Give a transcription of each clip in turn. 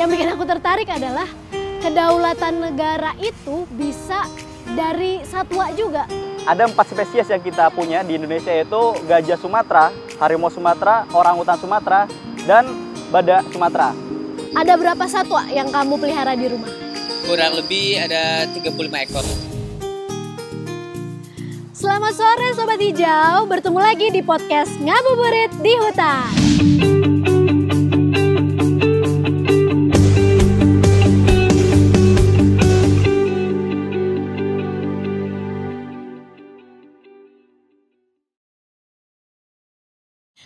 Yang bikin aku tertarik adalah kedaulatan negara itu bisa dari satwa juga. Ada 4 spesies yang kita punya di Indonesia, yaitu gajah Sumatera, harimau Sumatera, orangutan Sumatera, dan badak Sumatera. Ada berapa satwa yang kamu pelihara di rumah? Kurang lebih ada 35 ekor. Selamat sore Sobat Hijau, bertemu lagi di podcast Ngabuburit di Hutan.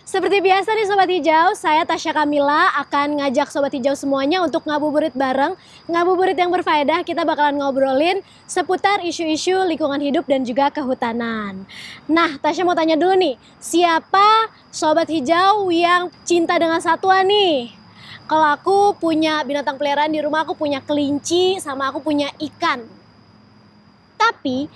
Seperti biasa nih Sobat Hijau, saya Tasya Kamila akan ngajak Sobat Hijau semuanya untuk ngabuburit bareng. Ngabuburit yang berfaedah, kita bakalan ngobrolin seputar isu-isu lingkungan hidup dan juga kehutanan. Nah, Tasya mau tanya dulu nih, siapa Sobat Hijau yang cinta dengan satwa nih? Kalau aku punya binatang peliharaan di rumah, aku punya kelinci sama aku punya ikan. Tapi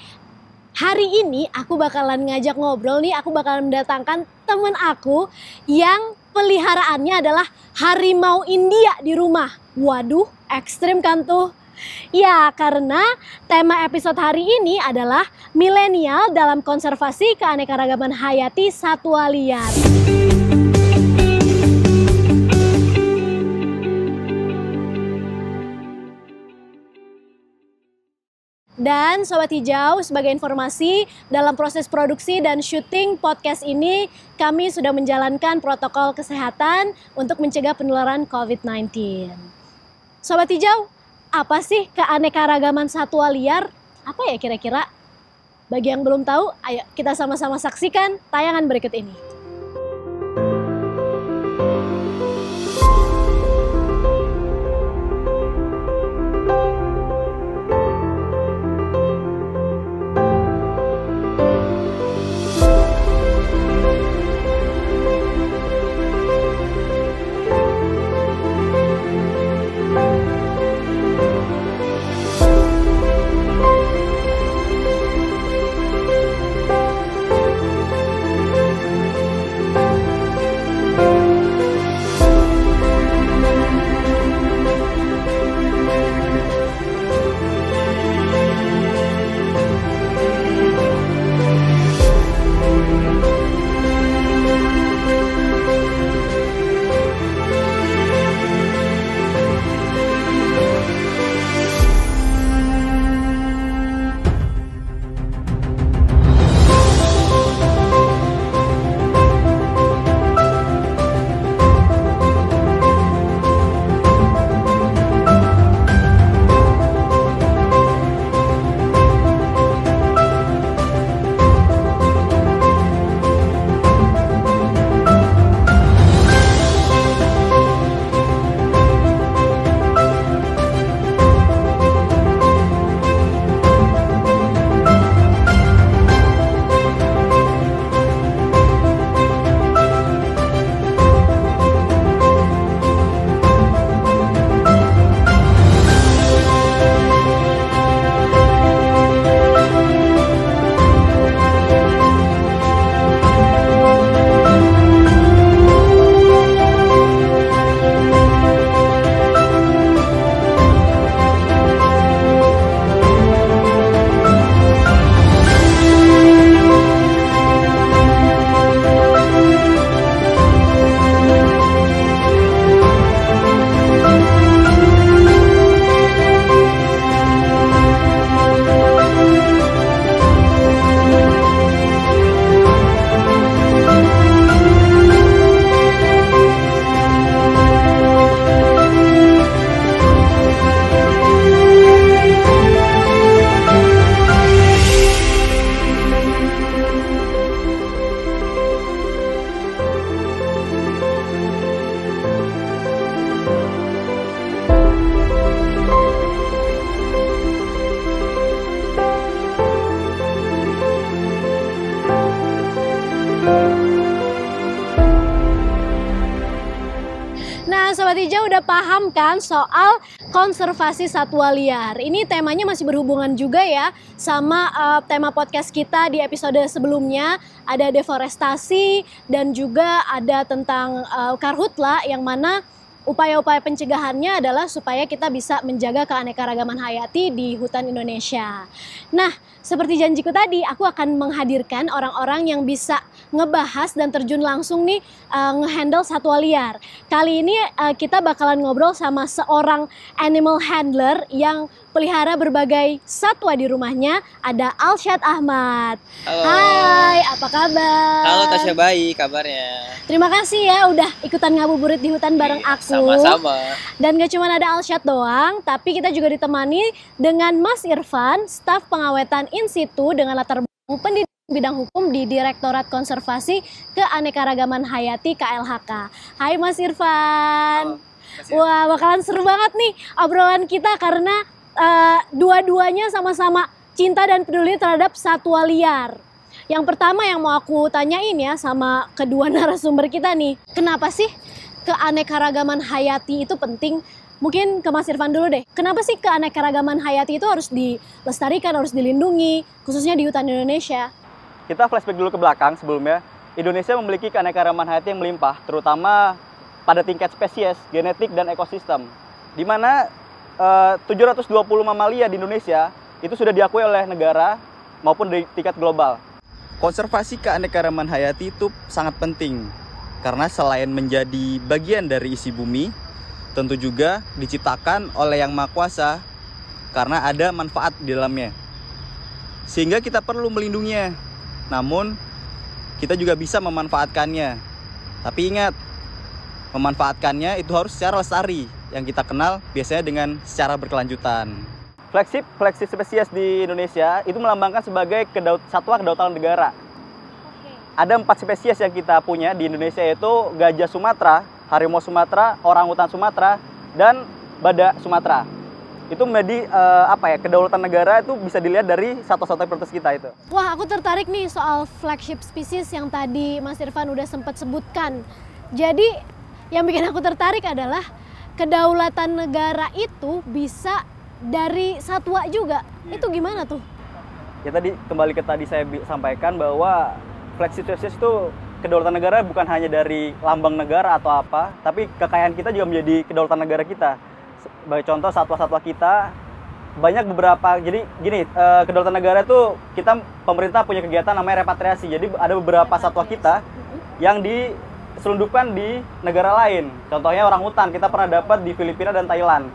hari ini aku bakalan ngajak ngobrol nih, aku bakalan mendatangkan temen aku yang peliharaannya adalah harimau India di rumah. Waduh, ekstrim kan tuh? Ya, karena tema episode hari ini adalah milenial dalam konservasi keanekaragaman hayati satwa liar. Dan Sobat Hijau, sebagai informasi, dalam proses produksi dan syuting podcast ini, kami sudah menjalankan protokol kesehatan untuk mencegah penularan COVID-19. Sobat Hijau, apa sih keanekaragaman satwa liar? Apa ya kira-kira? Bagi yang belum tahu, ayo kita sama-sama saksikan tayangan berikut ini. Nah, Sobat Hijau udah paham kan soal konservasi satwa liar. Ini temanya masih berhubungan juga ya sama tema podcast kita di episode sebelumnya. Ada deforestasi dan juga ada tentang karhutla yang mana upaya-upaya pencegahannya adalah supaya kita bisa menjaga keanekaragaman hayati di hutan Indonesia. Nah, seperti janjiku tadi, aku akan menghadirkan orang-orang yang bisa ngebahas dan terjun langsung nih ngehandle satwa liar. Kali ini kita bakalan ngobrol sama seorang animal handler yang pelihara berbagai satwa di rumahnya. Ada Alsyad Ahmad. Halo. Hai, apa kabar? Halo Tasya, baik kabarnya. Terima kasih ya udah ikutan ngabuburit di hutan bareng aku. Sama-sama. Dan gak cuma ada Alsyad doang, tapi kita juga ditemani dengan Mas Irfan, staf pengawetan in situ dengan latar belakang pendidikan bidang hukum di Direktorat Konservasi Keanekaragaman Hayati KLHK. Hai Mas Irfan. Wah, bakalan seru banget nih obrolan kita karena dua-duanya sama-sama cinta dan peduli terhadap satwa liar. Yang pertama yang mau aku tanyain ya sama kedua narasumber kita nih, kenapa sih keanekaragaman hayati itu penting? Mungkin ke Mas Irfan dulu deh. Kenapa sih keanekaragaman hayati itu harus dilestarikan, harus dilindungi, khususnya di hutan Indonesia? Kita flashback dulu ke belakang sebelumnya. Indonesia memiliki keanekaragaman hayati yang melimpah, terutama pada tingkat spesies, genetik, dan ekosistem. Di mana 720 mamalia di Indonesia itu sudah diakui oleh negara maupun di tingkat global. Konservasi keanekaragaman hayati itu sangat penting karena selain menjadi bagian dari isi bumi, tentu juga diciptakan oleh Yang Maha Kuasa karena ada manfaat di dalamnya. Sehingga kita perlu melindunginya. Namun kita juga bisa memanfaatkannya. Tapi ingat, memanfaatkannya itu harus secara lestari, yang kita kenal biasanya dengan secara berkelanjutan. Flagship spesies di Indonesia itu melambangkan sebagai satwa kedaulatan negara. Ada 4 spesies yang kita punya di Indonesia, yaitu gajah Sumatera, harimau Sumatera, orangutan Sumatera, dan badak Sumatera. Itu menjadi kedaulatan negara itu bisa dilihat dari satwa-satwa prioritas kita itu. Wah, aku tertarik nih soal flagship species yang tadi Mas Irfan udah sempat sebutkan. Jadi yang bikin aku tertarik adalah kedaulatan negara itu bisa dari satwa juga. Itu gimana tuh? Ya tadi kembali ke tadi saya sampaikan bahwa flagship species itu kedaulatan negara bukan hanya dari lambang negara atau apa, tapi kekayaan kita juga menjadi kedaulatan negara kita. Sebagai contoh satwa-satwa kita banyak beberapa. Jadi gini, kedaulatan negara itu kita pemerintah punya kegiatan namanya repatriasi. Jadi ada beberapa satwa kita yang diselundupkan di negara lain. Contohnya orangutan kita pernah dapat di Filipina dan Thailand.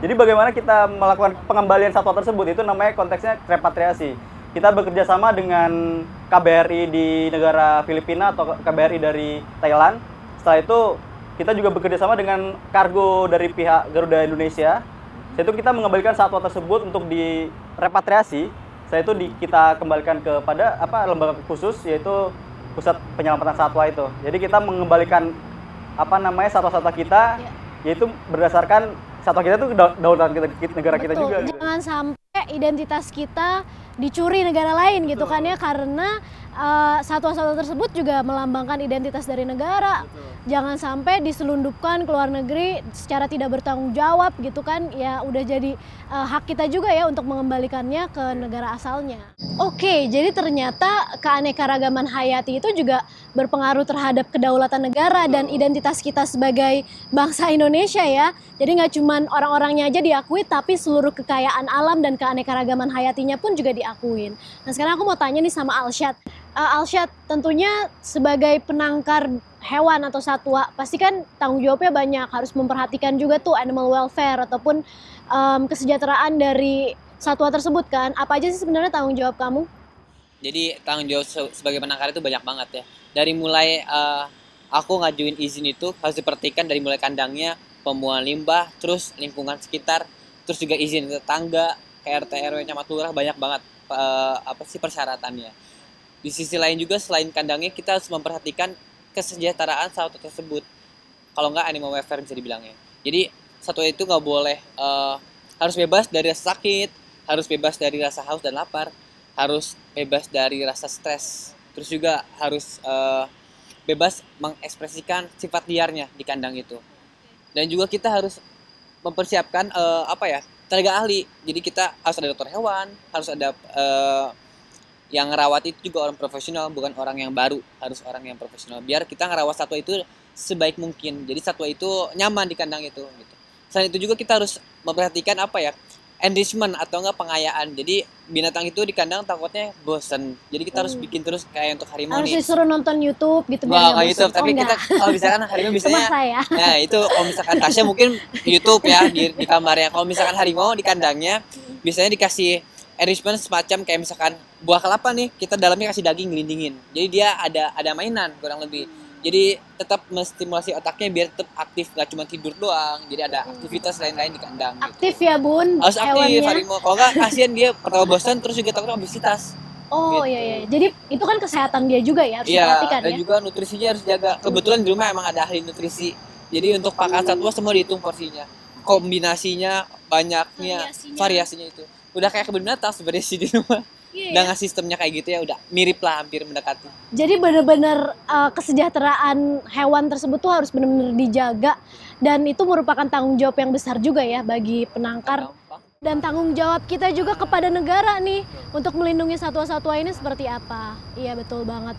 Jadi bagaimana kita melakukan pengembalian satwa tersebut, itu namanya konteksnya repatriasi. Kita bekerja sama dengan KBRI di negara Filipina atau KBRI dari Thailand. Setelah itu kita juga bekerja sama dengan kargo dari pihak Garuda Indonesia. Setelah itu kita mengembalikan satwa tersebut untuk direpatriasi. Setelah itu kita kembalikan kepada lembaga khusus, yaitu Pusat Penyelamatan Satwa itu. Jadi kita mengembalikan satwa-satwa kita, yaitu berdasarkan satwa kita itu kedaulatan negara kita juga. Jangan sampai identitas kita dicuri negara lain gitu kan ya, karena satwa-satwa tersebut juga melambangkan identitas dari negara. Jangan sampai diselundupkan ke luar negeri secara tidak bertanggung jawab gitu kan, ya udah jadi hak kita juga ya untuk mengembalikannya ke negara asalnya. Oke, jadi ternyata keanekaragaman hayati itu juga berpengaruh terhadap kedaulatan negara dan identitas kita sebagai bangsa Indonesia ya. Jadi nggak cuma orang-orangnya aja diakui, tapi seluruh kekayaan alam dan keanekaragaman hayatinya pun juga diakuin. Nah sekarang aku mau tanya nih sama Alsyad. Alsyad, tentunya sebagai penangkar hewan atau satwa, pasti kan tanggung jawabnya banyak, harus memperhatikan juga tuh animal welfare ataupun kesejahteraan dari satwa tersebut kan. Apa aja sih sebenarnya tanggung jawab kamu? Jadi tanggung jawab sebagai penangkar itu banyak banget ya. Dari mulai aku ngajuin izin itu harus diperhatikan dari mulai kandangnya, pembuangan limbah, terus lingkungan sekitar, terus juga izin tetangga, RT RW camat lurah, banyak banget persyaratannya. Di sisi lain juga selain kandangnya kita harus memperhatikan kesejahteraan satwa tersebut. Kalau nggak animal welfare bisa dibilangnya. Jadi satwa itu nggak boleh harus bebas dari rasa sakit, harus bebas dari rasa haus dan lapar, harus bebas dari rasa stres. Terus juga harus bebas mengekspresikan sifat liarnya di kandang itu. Dan juga kita harus mempersiapkan tenaga ahli. Jadi kita harus ada dokter hewan, harus ada yang ngerawat itu juga orang profesional, bukan orang yang baru, harus orang yang profesional. Biar kita ngerawat satwa itu sebaik mungkin. Jadi satwa itu nyaman di kandang itu. Gitu. Selain itu juga kita harus memperhatikan apa ya, enrichment atau enggak pengayaan. Jadi binatang itu di kandang takutnya bosen. Jadi kita harus bikin terus kayak untuk harimau Harus nih. disuruh nonton YouTube gitu biar Wah, nggak kayak bosen. YouTube. Tapi Oh, kita enggak. kalau misalkan harimau Cuma biasanya, saya. nah itu kalau misalkan Tasya mungkin YouTube ya di kamarnya. Kalau misalkan harimau di kandangnya biasanya dikasih enrichment semacam kayak misalkan buah kelapa nih, kita dalamnya kasih daging gelindingin. Jadi dia ada mainan kurang lebih. Jadi tetap menstimulasi otaknya biar tetap aktif, nggak cuma tidur doang. Jadi ada aktivitas lain-lain di kandang. Gitu. Aktif ya Bun Harus aktif hewannya. harimau. Kalau nggak kasihan dia pertama bosan terus juga takut obesitas. Oh Gitu. iya iya. Jadi itu kan kesehatan dia juga ya harus Iya, diperhatikan dan ya. juga nutrisinya harus jaga. Kebetulan di rumah emang ada ahli nutrisi. Jadi untuk pakan satwa semua dihitung porsinya. Kombinasinya, banyaknya, variasinya itu. Udah kayak kebun binatang sebenarnya sih di rumah. Iya, Udah ya. ngasih sistemnya kayak gitu ya, udah mirip lah, hampir mendekati. Jadi benar-benar kesejahteraan hewan tersebut tuh harus benar-benar dijaga dan itu merupakan tanggung jawab yang besar juga ya bagi penangkar. Gampang. Dan tanggung jawab kita juga kepada negara nih untuk melindungi satwa-satwa ini seperti apa. Iya betul banget.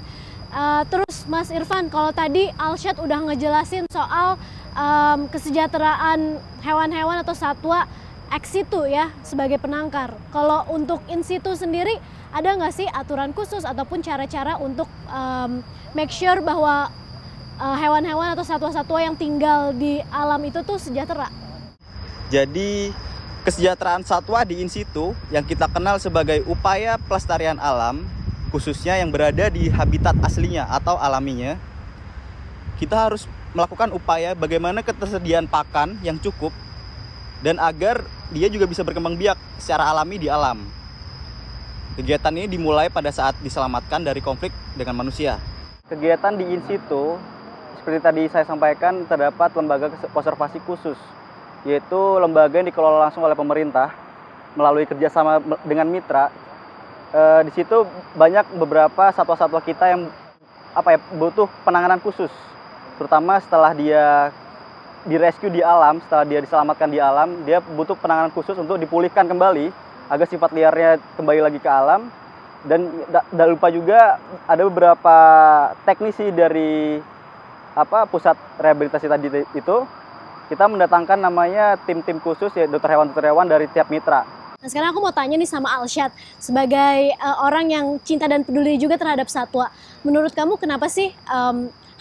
Terus Mas Irfan, kalau tadi Alsyad udah ngejelasin soal kesejahteraan hewan-hewan atau satwa ex situ ya sebagai penangkar. Kalau untuk in situ sendiri ada nggak sih aturan khusus ataupun cara-cara untuk make sure bahwa hewan-hewan atau satwa-satwa yang tinggal di alam itu tuh sejahtera? Jadi kesejahteraan satwa di in situ yang kita kenal sebagai upaya pelestarian alam, khususnya yang berada di habitat aslinya atau alaminya, kita harus melakukan upaya bagaimana ketersediaan pakan yang cukup dan agar dia juga bisa berkembang biak secara alami di alam. Kegiatan ini dimulai pada saat diselamatkan dari konflik dengan manusia. Kegiatan di in situ, seperti tadi saya sampaikan, terdapat lembaga konservasi khusus, yaitu lembaga yang dikelola langsung oleh pemerintah melalui kerjasama dengan mitra. Di situ banyak beberapa satwa-satwa kita yang butuh penanganan khusus, terutama setelah dia direscue di alam, setelah dia diselamatkan di alam, dia butuh penanganan khusus untuk dipulihkan kembali agar sifat liarnya kembali lagi ke alam. Dan tidak lupa juga ada beberapa teknisi dari pusat rehabilitasi tadi itu, kita mendatangkan namanya tim-tim khusus ya dokter hewan dari tiap mitra. Nah sekarang aku mau tanya nih sama Alsyad sebagai orang yang cinta dan peduli juga terhadap satwa. Menurut kamu kenapa sih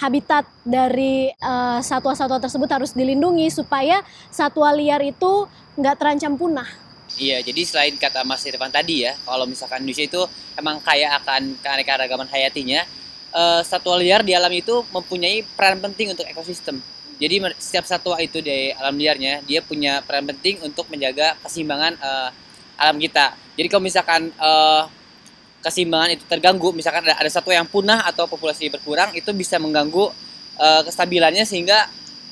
habitat dari satwa-satwa tersebut harus dilindungi supaya satwa liar itu nggak terancam punah? Iya, jadi selain kata Mas Irfan tadi ya, kalau misalkan Indonesia itu emang kaya akan keanekaragaman hayatinya, satwa liar di alam itu mempunyai peran penting untuk ekosistem. Jadi setiap satwa itu di alam liarnya, dia punya peran penting untuk menjaga keseimbangan alam kita. Jadi kalau misalkan keseimbangan itu terganggu, misalkan ada satwa yang punah atau populasi berkurang, itu bisa mengganggu kestabilannya sehingga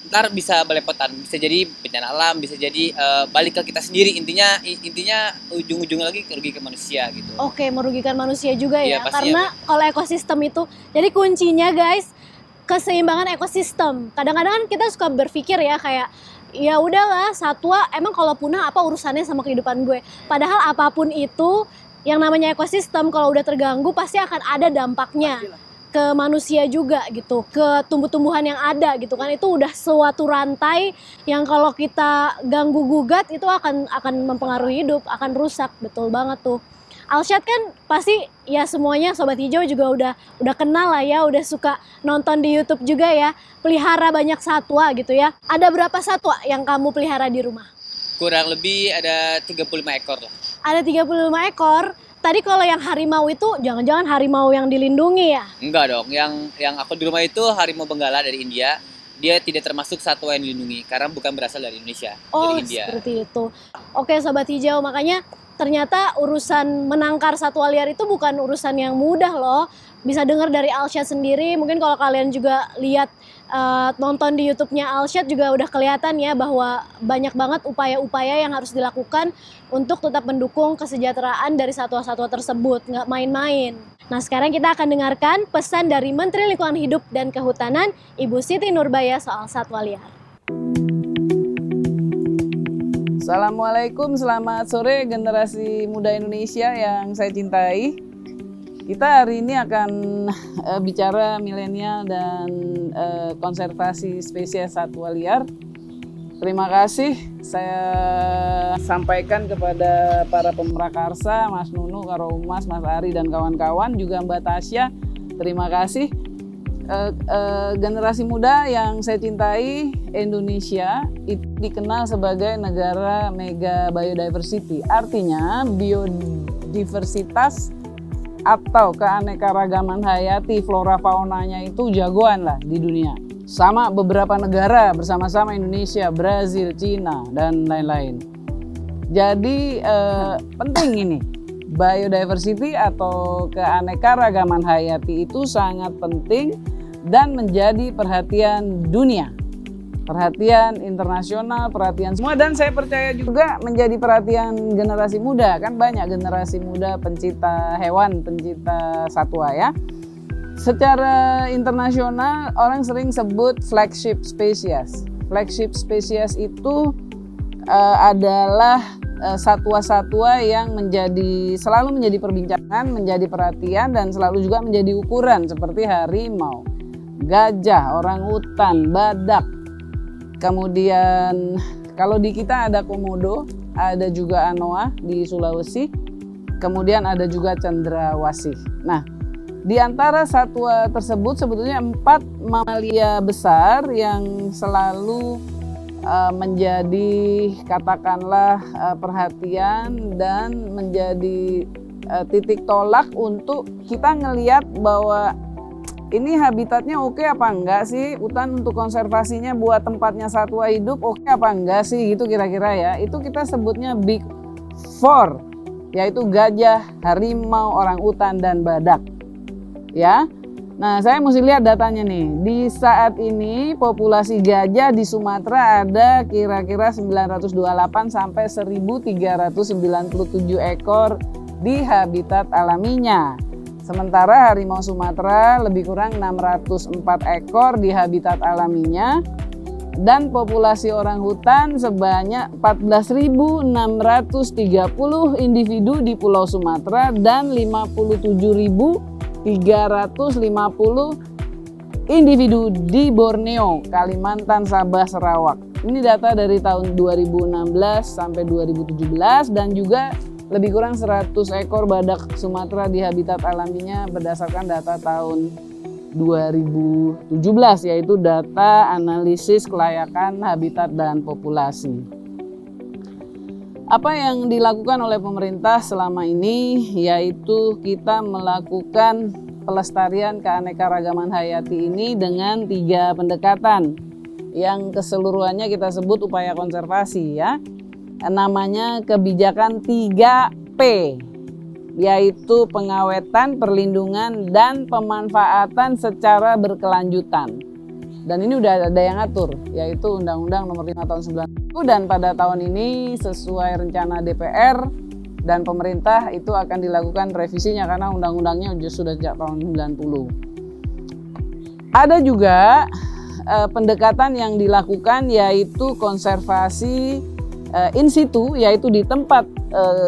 ntar bisa belepotan, bisa jadi bencana alam, bisa jadi balik ke kita sendiri. Intinya ujung-ujungnya lagi rugi ke manusia gitu. Oke, merugikan manusia juga ya, Iya, pastinya. karena kalau ekosistem itu, jadi kuncinya guys, keseimbangan ekosistem. Kadang-kadang kan kita suka berpikir ya kayak, ya udahlah satwa emang kalau punah apa urusannya sama kehidupan gue. Padahal apapun itu, yang namanya ekosistem kalau udah terganggu pasti akan ada dampaknya ke manusia juga gitu, ke tumbuh-tumbuhan yang ada gitu kan. Itu udah suatu rantai yang kalau kita ganggu gugat itu akan mempengaruhi hidup, akan rusak. Betul banget tuh. Alsyad kan pasti ya semuanya Sobat Hijau juga udah kenal lah ya, udah suka nonton di YouTube juga ya, pelihara banyak satwa gitu ya. Ada berapa satwa yang kamu pelihara di rumah? Kurang lebih ada 35 ekor lah. Ada 35 ekor. Tadi kalau yang harimau itu jangan-jangan harimau yang dilindungi ya? Enggak dong, yang aku di rumah itu harimau benggala dari India. Dia tidak termasuk satwa yang dilindungi karena bukan berasal dari Indonesia, Oh, dari India. seperti itu. Oke Sobat Hijau, makanya ternyata urusan menangkar satwa liar itu bukan urusan yang mudah loh. Bisa dengar dari Alsyad sendiri, mungkin kalau kalian juga lihat nonton di YouTube-nya Alsyad juga udah kelihatan ya bahwa banyak banget upaya-upaya yang harus dilakukan untuk tetap mendukung kesejahteraan dari satwa-satwa tersebut, nggak main-main. Nah sekarang kita akan dengarkan pesan dari Menteri Lingkungan Hidup dan Kehutanan, Ibu Siti Nurbaya soal satwa liar. Assalamualaikum, selamat sore generasi muda Indonesia yang saya cintai. Kita hari ini akan bicara milenial dan konservasi spesies satwa liar. Terima kasih saya sampaikan kepada para pemrakarsa, Mas Nunu, Karo Umas, Mas Ari dan kawan-kawan, juga Mbak Tasya. Terima kasih. Generasi muda yang saya cintai, Indonesia itu dikenal sebagai negara mega biodiversity. Artinya biodiversitas atau keanekaragaman hayati flora faunanya itu jagoan lah di dunia. Sama beberapa negara bersama-sama Indonesia, Brazil, Cina, dan lain-lain. Jadi penting ini, biodiversity atau keanekaragaman hayati itu sangat penting dan menjadi perhatian dunia, perhatian internasional, perhatian semua, dan saya percaya juga menjadi perhatian generasi muda. Kan banyak generasi muda pencinta hewan, pencinta satwa ya. Secara internasional orang sering sebut flagship species. Flagship species itu adalah satwa-satwa yang selalu menjadi perbincangan, menjadi perhatian, dan selalu juga menjadi ukuran seperti harimau, gajah, orangutan, badak. Kemudian kalau di kita ada komodo, ada juga anoa di Sulawesi, kemudian ada juga cendrawasih. Nah, di antara satwa tersebut sebetulnya 4 mamalia besar yang selalu menjadi katakanlah perhatian dan menjadi titik tolak untuk kita ngelihat bahwa ini habitatnya oke apa enggak sih, hutan untuk konservasinya buat tempatnya satwa hidup oke apa enggak sih, gitu kira-kira ya. Itu kita sebutnya Big Four, yaitu gajah, harimau, orangutan, dan badak. Ya, nah saya mesti lihat datanya nih. Di saat ini populasi gajah di Sumatera ada kira-kira 928 sampai 1397 ekor di habitat alaminya. Sementara harimau Sumatera lebih kurang 604 ekor di habitat alaminya. Dan populasi orangutan sebanyak 14.630 individu di Pulau Sumatera dan 57.350 individu di Borneo, Kalimantan, Sabah, Sarawak. Ini data dari tahun 2016 sampai 2017 dan juga lebih kurang 100 ekor badak Sumatera di habitat alaminya berdasarkan data tahun 2017, yaitu data analisis kelayakan habitat dan populasi. Apa yang dilakukan oleh pemerintah selama ini yaitu kita melakukan pelestarian keanekaragaman hayati ini dengan 3 pendekatan yang keseluruhannya kita sebut upaya konservasi ya. Namanya kebijakan 3P, yaitu pengawetan, perlindungan, dan pemanfaatan secara berkelanjutan. Dan ini udah ada yang atur, yaitu Undang-Undang Nomor 5 Tahun 90, dan pada tahun ini sesuai rencana DPR dan pemerintah itu akan dilakukan revisinya karena undang-undangnya sudah sejak tahun 90. Ada juga pendekatan yang dilakukan yaitu konservasi in situ, yaitu di tempat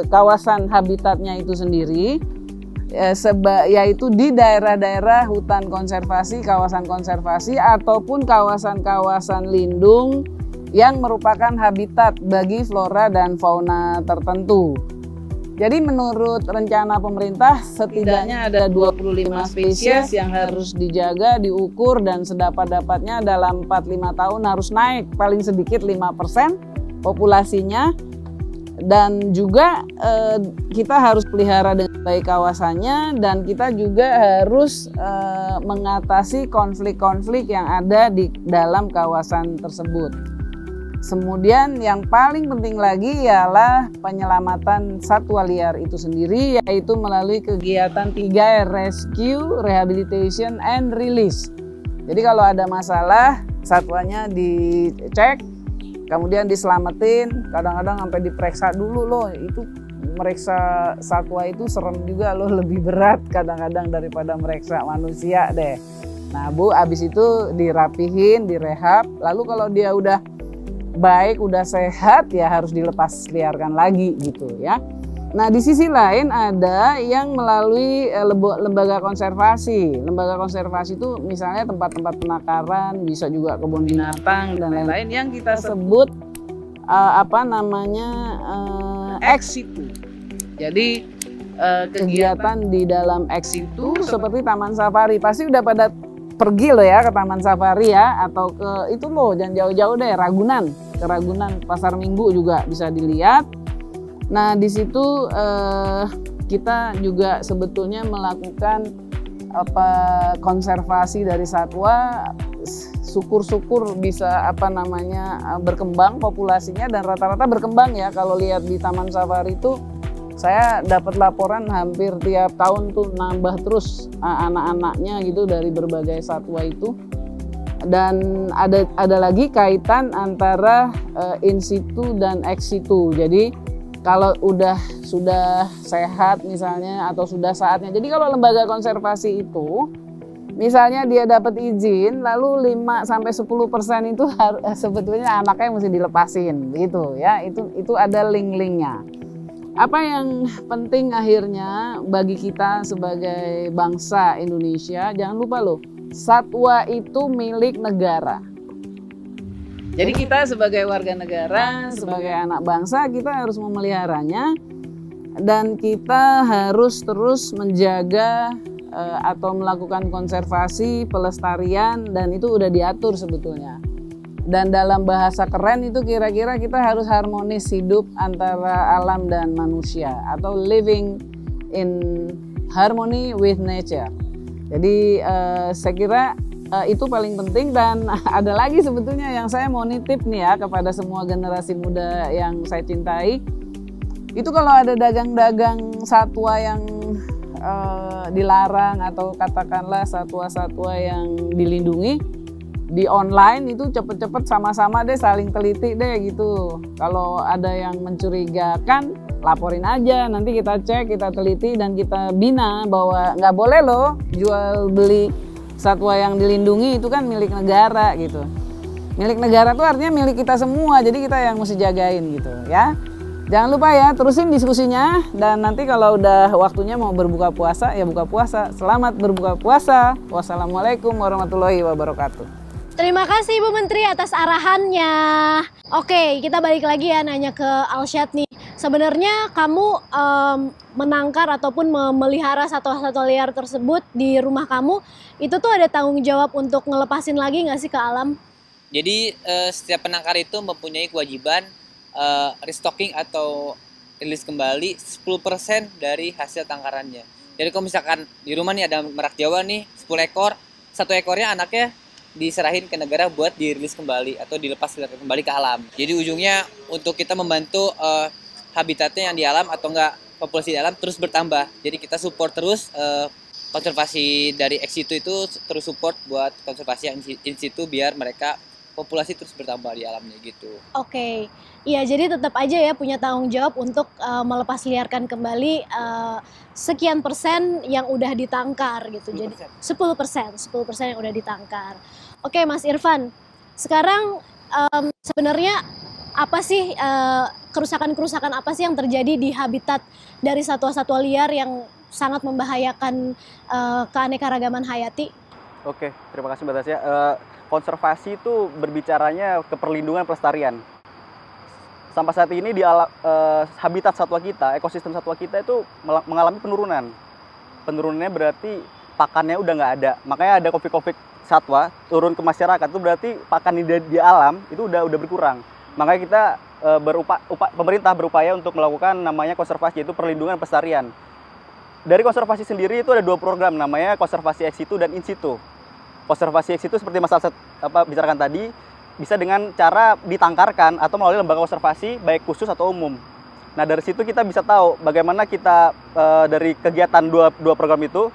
kawasan habitatnya itu sendiri, yaitu di daerah-daerah hutan konservasi, kawasan konservasi, ataupun kawasan-kawasan lindung yang merupakan habitat bagi flora dan fauna tertentu. Jadi menurut rencana pemerintah setidaknya ada 25 spesies yang harus dijaga, diukur, dan sedapat-dapatnya dalam 4-5 tahun harus naik paling sedikit 5% populasinya, dan juga kita harus pelihara dengan baik kawasannya, dan kita juga harus mengatasi konflik-konflik yang ada di dalam kawasan tersebut. Kemudian yang paling penting lagi ialah penyelamatan satwa liar itu sendiri, yaitu melalui kegiatan 3R, Rescue, Rehabilitation, and Release. Jadi kalau ada masalah, satwanya dicek, kemudian diselamatin, kadang-kadang sampai diperiksa dulu loh. Itu meriksa satwa itu serem juga loh, lebih berat kadang-kadang daripada meriksa manusia deh. Nah Bu, abis itu dirapihin, direhab, lalu kalau dia udah baik, udah sehat, ya harus dilepas liarkan lagi gitu ya. Nah, di sisi lain ada yang melalui lembaga konservasi. Lembaga konservasi itu misalnya tempat-tempat penangkaran, bisa juga kebun binatang dan lain-lain yang kita sebut ex situ. Jadi kegiatan di dalam ex situ seperti taman safari. Pasti udah pada pergi loh ya ke taman safari ya, atau ke itu loh, jangan jauh-jauh deh, Ragunan. Ke Ragunan Pasar Minggu juga bisa dilihat. Nah, di situ kita juga sebetulnya melakukan konservasi dari satwa. Syukur-syukur bisa berkembang populasinya, dan rata-rata berkembang ya. Kalau lihat di Taman Safari itu saya dapat laporan hampir tiap tahun tuh nambah terus anak-anaknya gitu dari berbagai satwa itu. Dan ada lagi kaitan antara in situ dan ex situ. Jadi kalau sudah sehat misalnya atau sudah saatnya. Jadi kalau lembaga konservasi itu misalnya dia dapat izin lalu 5-10% itu sebetulnya anaknya mesti dilepasin gitu ya. Itu ada link-linknya. Apa yang penting akhirnya bagi kita sebagai bangsa Indonesia, jangan lupa loh, satwa itu milik negara. Jadi kita sebagai warga negara, sebagai anak bangsa, kita harus memeliharanya, dan kita harus terus menjaga atau melakukan konservasi, pelestarian, dan itu udah diatur sebetulnya. Dan dalam bahasa keren itu kira-kira kita harus harmonis hidup antara alam dan manusia, atau living in harmony with nature. Jadi saya kira itu paling penting. Dan ada lagi sebetulnya yang saya mau nitip nih ya kepada semua generasi muda yang saya cintai. Itu kalau ada dagang-dagang satwa yang dilarang, atau katakanlah satwa-satwa yang dilindungi di online, itu cepet-cepet sama-sama deh saling teliti deh gitu. Kalau ada yang mencurigakan, laporin aja, nanti kita cek, kita teliti, dan kita bina bahwa nggak boleh loh jual beli satwa yang dilindungi, itu kan milik negara gitu. Milik negara tuh artinya milik kita semua, jadi kita yang mesti jagain gitu ya. Jangan lupa ya, terusin diskusinya, dan nanti kalau udah waktunya mau berbuka puasa, ya buka puasa. Selamat berbuka puasa. Wassalamualaikum warahmatullahi wabarakatuh. Terima kasih Ibu Menteri atas arahannya. Oke, kita balik lagi ya nanya ke Alsyad nih. Sebenarnya kamu menangkar ataupun memelihara satwa-satwa liar tersebut di rumah kamu, itu tuh ada tanggung jawab untuk ngelepasin lagi nggak sih ke alam? Jadi setiap penangkar itu mempunyai kewajiban restocking atau rilis kembali 10% dari hasil tangkarannya. Jadi kalau misalkan di rumah nih ada merak Jawa nih 10 ekor, 1 ekornya anaknya diserahin ke negara buat dirilis kembali atau dilepas kembali ke alam. Jadi ujungnya untuk kita membantu habitatnya yang di alam atau enggak populasi di alam terus bertambah. Jadi kita support terus konservasi dari ex situ itu terus support buat konservasi yang in situ biar mereka populasi terus bertambah di alamnya gitu. Oke, iya jadi tetap aja ya punya tanggung jawab untuk melepas liarkan kembali sekian persen yang udah ditangkar gitu. 10%. Jadi 10% yang udah ditangkar. Oke Mas Irfan, sekarang sebenarnya apa sih kerusakan-kerusakan apa sih yang terjadi di habitat dari satwa-satwa liar yang sangat membahayakan keanekaragaman hayati? Oke, terima kasih Mbak Tasya. Konservasi itu berbicaranya ke perlindungan pelestarian. Sampai saat ini di habitat satwa kita, ekosistem satwa kita itu mengalami penurunan. Penurunannya berarti pakannya udah nggak ada. Makanya ada konflik-konflik satwa turun ke masyarakat, itu berarti pakan di alam itu udah berkurang. Makanya kita pemerintah berupaya untuk melakukan namanya konservasi, yaitu perlindungan pelestarian. Dari konservasi sendiri itu ada 2 program, namanya konservasi ex situ dan in situ. Konservasi ex situ seperti Mas Alsyad bicarakan tadi, bisa dengan cara ditangkarkan atau melalui lembaga konservasi baik khusus atau umum. Nah dari situ kita bisa tahu bagaimana kita dari kegiatan dua program itu.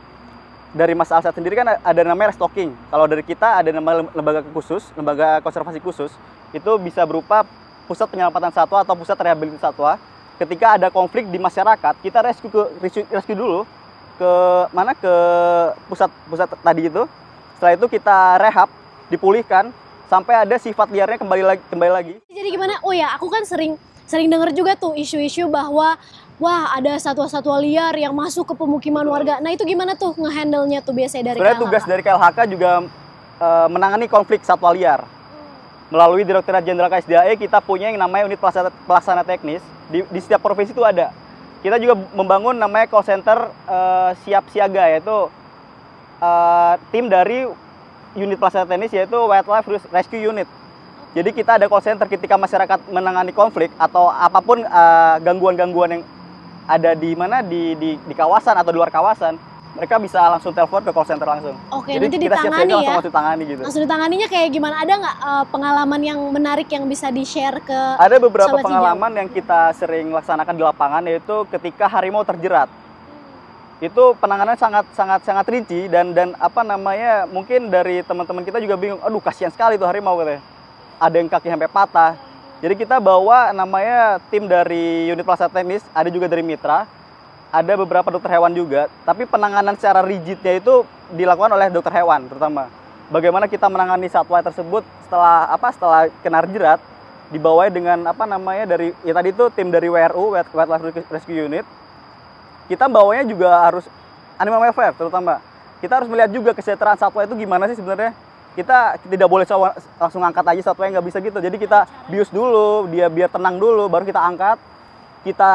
Dari Mas Alsyad sendiri kan ada namanya restocking. Kalau dari kita ada nama lembaga khusus, lembaga konservasi khusus, itu bisa berupa pusat penyelamatan satwa atau pusat rehabilitasi satwa. Ketika ada konflik di masyarakat, kita rescue dulu ke pusat tadi itu. Setelah itu kita rehab, dipulihkan sampai ada sifat liarnya kembali lagi. Jadi gimana? Oh ya, aku kan sering dengar juga tuh isu-isu bahwa wah ada satwa-satwa liar yang masuk ke pemukiman warga. Nah itu gimana tuh ngehandle-nya tuh biasanya dari Sebenarnya KLHK? tugas dari KLHK juga menangani konflik satwa liar. Melalui Direktorat Jenderal KSDAE kita punya yang namanya unit pelaksana teknis. Di setiap provinsi itu ada. Kita juga membangun namanya call center siap siaga, yaitu tim dari unit pelaksana teknis yaitu Wildlife Rescue Unit. Jadi kita ada call center ketika masyarakat menangani konflik atau apapun gangguan-gangguan yang ada di mana di kawasan atau di luar kawasan, mereka bisa langsung telepon ke call center langsung. Oke, Jadi nanti kita ditangani siap-siaga ya. langsung ditangani gitu. Langsung ditanganinya kayak gimana? Ada nggak pengalaman yang menarik yang bisa di-share ke Ada beberapa Sobat Hijau? pengalaman yang kita sering laksanakan di lapangan, yaitu ketika harimau terjerat. Itu penanganan sangat rinci dan apa namanya, mungkin dari teman-teman kita juga bingung, aduh kasihan sekali tuh harimau katanya. Ada yang kaki sampai patah. Jadi kita bawa namanya tim dari unit pelaksana teknis, ada juga dari mitra, ada beberapa dokter hewan juga, tapi penanganan secara rigidnya itu dilakukan oleh dokter hewan terutama. Bagaimana kita menangani satwa tersebut setelah kena jerat, dibawa dengan apa namanya dari ya tadi itu tim dari WRU, Wildlife Rescue Unit. Kita bawanya juga harus animal welfare terutama. Kita harus melihat juga kesejahteraan satwa itu gimana sih sebenarnya. Kita tidak boleh langsung angkat aja satwa yang nggak bisa gitu. Jadi kita bius dulu, dia biar tenang dulu, baru kita angkat, kita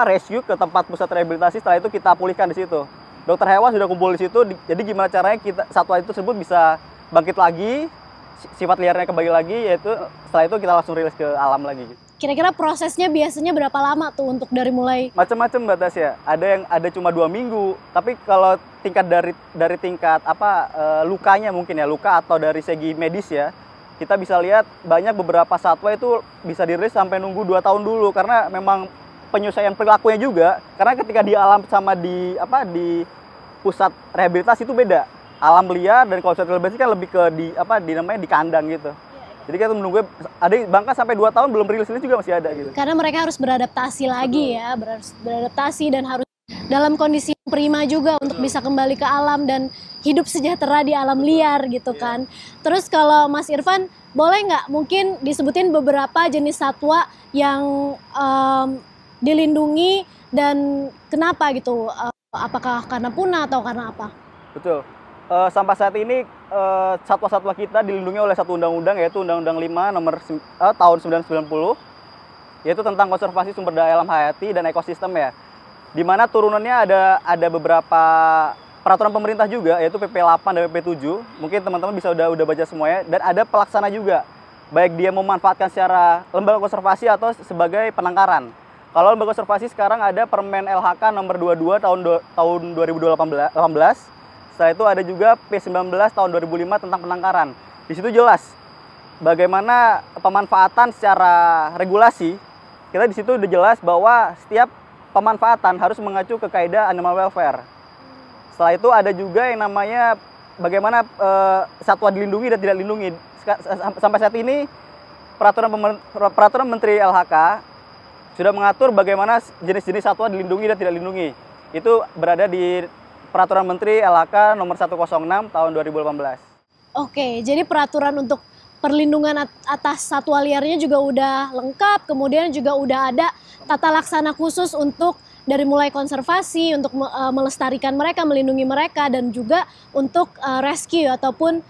rescue ke tempat pusat rehabilitasi. Setelah itu kita pulihkan di situ. Dokter hewan sudah kumpul di situ. Jadi gimana caranya satwa itu tersebut bisa bangkit lagi, sifat liarnya kembali lagi, yaitu setelah itu kita langsung rilis ke alam lagi. Kira-kira prosesnya biasanya berapa lama tuh untuk dari mulai? Macam-macam Mbak Tasya. Ada yang ada cuma 2 minggu. Tapi kalau tingkat dari tingkat lukanya mungkin ya, luka atau dari segi medis ya, kita bisa lihat banyak beberapa satwa itu bisa dirilis sampai nunggu 2 tahun dulu karena memang penyesuaian perilakunya juga. Karena ketika di alam sama di pusat rehabilitasi itu beda. Alam liar dan kalau pusat rehabilitasi kan lebih ke namanya di kandang gitu. Jadi kita menunggu, ada bahkan sampai 2 tahun belum rilis juga masih ada gitu. Karena mereka harus beradaptasi lagi ya, beradaptasi dan harus dalam kondisi yang prima juga untuk bisa kembali ke alam dan hidup sejahtera di alam liar gitu kan. Terus kalau Mas Irfan, boleh nggak mungkin disebutin beberapa jenis satwa yang dilindungi dan kenapa gitu? Apakah karena punah atau karena apa? Betul. Sampai saat ini satwa-satwa kita dilindungi oleh satu undang-undang, yaitu Undang-Undang 5 nomor tahun 1990, yaitu tentang konservasi sumber daya alam hayati dan ekosistem ya. Di mana turunannya ada beberapa peraturan pemerintah juga, yaitu PP 8 dan PP 7. Mungkin teman-teman bisa udah baca semuanya, dan ada pelaksana juga. Baik dia memanfaatkan secara lembaga konservasi atau sebagai penangkaran. Kalau lembaga konservasi sekarang ada Permen LHK nomor 22 tahun 2018. Setelah itu ada juga P19 tahun 2005 tentang penangkaran. Di situ jelas bagaimana pemanfaatan secara regulasi. Kita di situ udah jelas bahwa setiap pemanfaatan harus mengacu ke kaidah animal welfare. Setelah itu ada juga yang namanya bagaimana satwa dilindungi dan tidak dilindungi. Sampai saat ini peraturan Menteri LHK sudah mengatur bagaimana jenis-jenis satwa dilindungi dan tidak dilindungi. Itu berada di Peraturan Menteri LHK nomor 106 tahun 2018. Oke, jadi peraturan untuk perlindungan atas satwa liarnya juga udah lengkap, kemudian juga udah ada tata laksana khusus untuk dari mulai konservasi, untuk melestarikan mereka, melindungi mereka, dan juga untuk rescue ataupun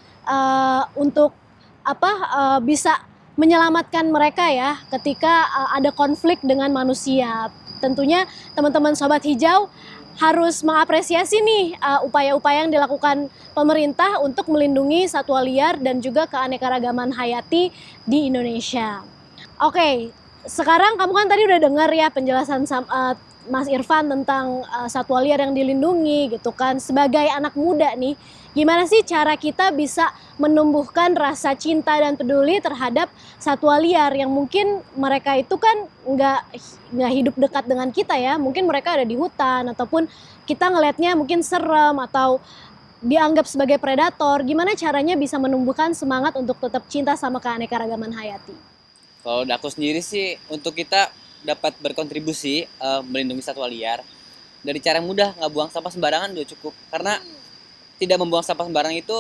untuk bisa menyelamatkan mereka ya ketika ada konflik dengan manusia. Tentunya teman-teman Sobat Hijau harus mengapresiasi nih upaya-upaya yang dilakukan pemerintah untuk melindungi satwa liar dan juga keanekaragaman hayati di Indonesia. Oke, sekarang kamu kan tadi udah dengar ya penjelasan Mas Irfan tentang satwa liar yang dilindungi gitu kan. Sebagai anak muda nih, gimana sih cara kita bisa menumbuhkan rasa cinta dan peduli terhadap satwa liar yang mungkin mereka itu kan nggak hidup dekat dengan kita ya. Mungkin mereka ada di hutan ataupun kita ngelihatnya mungkin serem atau dianggap sebagai predator. Gimana caranya bisa menumbuhkan semangat untuk tetap cinta sama keanekaragaman hayati? Kalau aku sendiri sih, untuk kita dapat berkontribusi melindungi satwa liar dari cara mudah, nggak buang sampah sembarangan udah cukup. Karena tidak membuang sampah sembarangan itu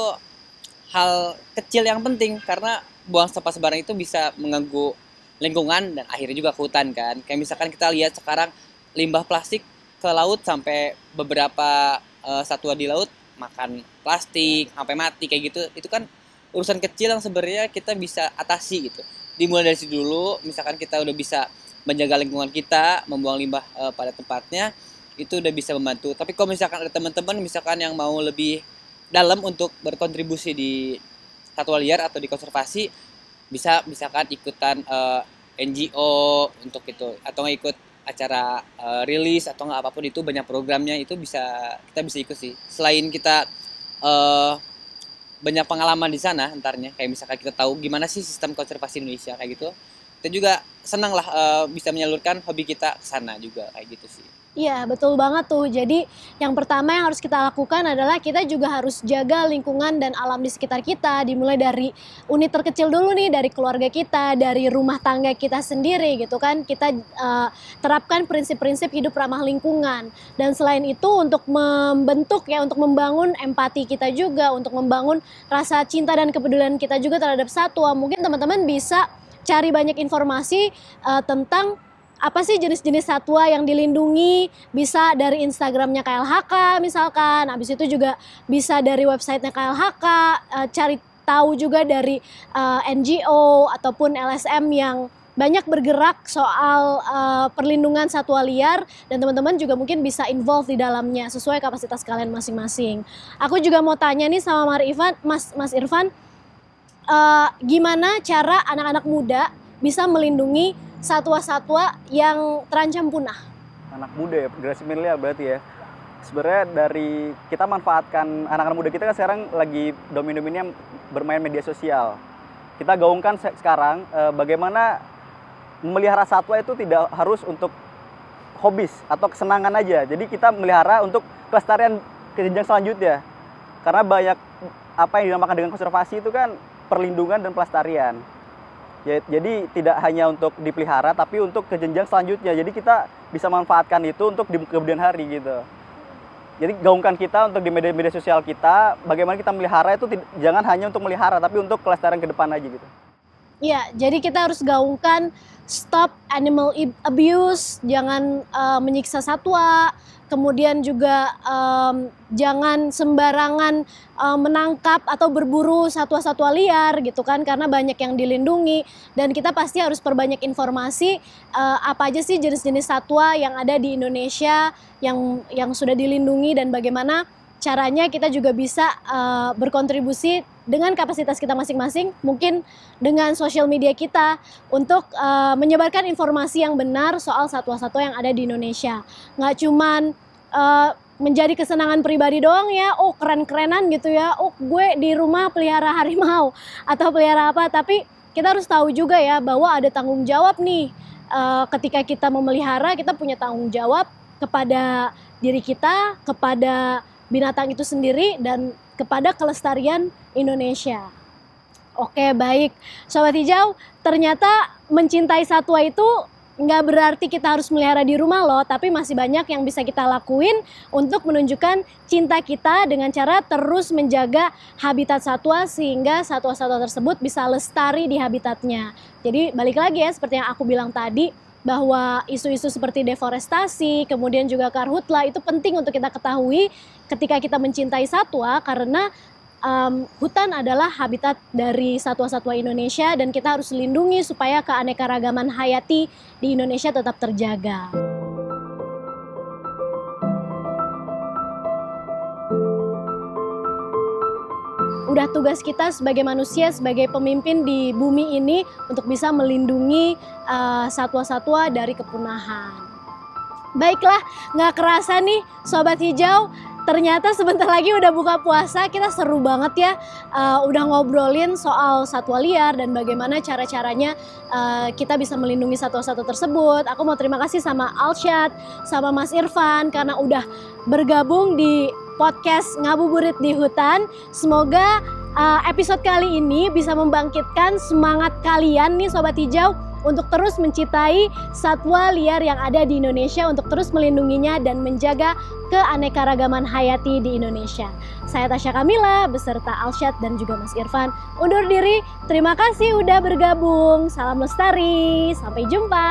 hal kecil yang penting, karena buang sampah sembarangan itu bisa mengganggu lingkungan dan akhirnya juga ke hutan kan. Kayak misalkan kita lihat sekarang limbah plastik ke laut sampai beberapa satwa di laut makan plastik sampai mati kayak gitu. Itu kan urusan kecil yang sebenarnya kita bisa atasi gitu. Dimulai dari situ dulu, misalkan kita udah bisa menjaga lingkungan kita, membuang limbah pada tempatnya, itu udah bisa membantu. Tapi kalau misalkan ada teman-teman misalkan yang mau lebih dalam untuk berkontribusi di satwa liar atau di konservasi, bisa misalkan ikutan NGO untuk itu, atau nggak ikut acara rilis atau nggak apapun itu, banyak programnya itu kita bisa ikut sih. Selain kita banyak pengalaman di sana entarnya, kayak misalkan kita tahu gimana sih sistem konservasi Indonesia kayak gitu, kita juga senang lah bisa menyalurkan hobi kita ke sana juga kayak gitu sih. Iya, betul banget tuh. Jadi yang pertama yang harus kita lakukan adalah kita juga harus jaga lingkungan dan alam di sekitar kita. Dimulai dari unit terkecil dulu nih, dari keluarga kita, dari rumah tangga kita sendiri gitu kan. Kita terapkan prinsip-prinsip hidup ramah lingkungan. Dan selain itu untuk membentuk ya, untuk membangun empati kita juga, untuk membangun rasa cinta dan kepedulian kita juga terhadap satwa. Mungkin teman-teman bisa cari banyak informasi tentang apa sih jenis-jenis satwa yang dilindungi, bisa dari Instagramnya KLHK misalkan, habis itu juga bisa dari websitenya KLHK, cari tahu juga dari NGO ataupun LSM yang banyak bergerak soal perlindungan satwa liar, dan teman-teman juga mungkin bisa involve di dalamnya sesuai kapasitas kalian masing-masing. Aku juga mau tanya nih sama Mas Irfan, gimana cara anak-anak muda bisa melindungi satwa-satwa yang terancam punah? Anak muda ya, generasi milenial berarti ya. Sebenarnya dari kita manfaatkan anak-anak muda kita kan sekarang lagi domin-dominnya bermain media sosial. Kita gaungkan sekarang bagaimana memelihara satwa itu tidak harus untuk hobis atau kesenangan aja. Jadi kita melihara untuk kelestarian ke jenjang selanjutnya. Karena banyak apa yang dinamakan dengan konservasi itu kan perlindungan dan pelestarian. Jadi tidak hanya untuk dipelihara tapi untuk ke jenjang selanjutnya. Jadi kita bisa manfaatkan itu untuk di kemudian hari gitu. Jadi gaungkan kita untuk di media sosial kita, bagaimana kita melihara itu jangan hanya untuk melihara tapi untuk kelestarian ke depan aja gitu. Iya, jadi kita harus gaungkan stop animal abuse, jangan menyiksa satwa, kemudian juga jangan sembarangan menangkap atau berburu satwa-satwa liar gitu kan, karena banyak yang dilindungi, dan kita pasti harus perbanyak informasi apa aja sih jenis-jenis satwa yang ada di Indonesia yang sudah dilindungi, dan bagaimana caranya kita juga bisa berkontribusi dengan kapasitas kita masing-masing, mungkin dengan sosial media kita, untuk menyebarkan informasi yang benar soal satwa-satwa yang ada di Indonesia. Nggak cuman menjadi kesenangan pribadi doang ya, oh keren-kerenan gitu ya, oh gue di rumah pelihara harimau atau pelihara apa, tapi kita harus tahu juga ya bahwa ada tanggung jawab nih. Ketika kita memelihara, kita punya tanggung jawab kepada diri kita, kepada binatang itu sendiri, dan kepada kelestarian Indonesia. Oke, baik. Sobat Hijau, ternyata mencintai satwa itu nggak berarti kita harus melihara di rumah loh, tapi masih banyak yang bisa kita lakuin untuk menunjukkan cinta kita dengan cara terus menjaga habitat satwa sehingga satwa-satwa tersebut bisa lestari di habitatnya. Jadi balik lagi ya, seperti yang aku bilang tadi, bahwa isu-isu seperti deforestasi, kemudian juga karhutla itu penting untuk kita ketahui ketika kita mencintai satwa, karena hutan adalah habitat dari satwa-satwa Indonesia dan kita harus lindungi supaya keanekaragaman hayati di Indonesia tetap terjaga. Udah tugas kita sebagai manusia, sebagai pemimpin di bumi ini untuk bisa melindungi satwa-satwa dari kepunahan. Baiklah, nggak kerasa nih Sobat Hijau, ternyata sebentar lagi udah buka puasa. Kita seru banget ya, udah ngobrolin soal satwa liar dan bagaimana cara-caranya kita bisa melindungi satwa-satwa tersebut. Aku mau terima kasih sama Alshad, sama Mas Irfan karena udah bergabung di podcast Ngabuburit di Hutan. Semoga episode kali ini bisa membangkitkan semangat kalian nih Sobat Hijau untuk terus mencintai satwa liar yang ada di Indonesia, untuk terus melindunginya dan menjaga keanekaragaman hayati di Indonesia. Saya Tasya Kamila beserta Alshad dan juga Mas Irfan undur diri. Terima kasih udah bergabung. Salam lestari. Sampai jumpa.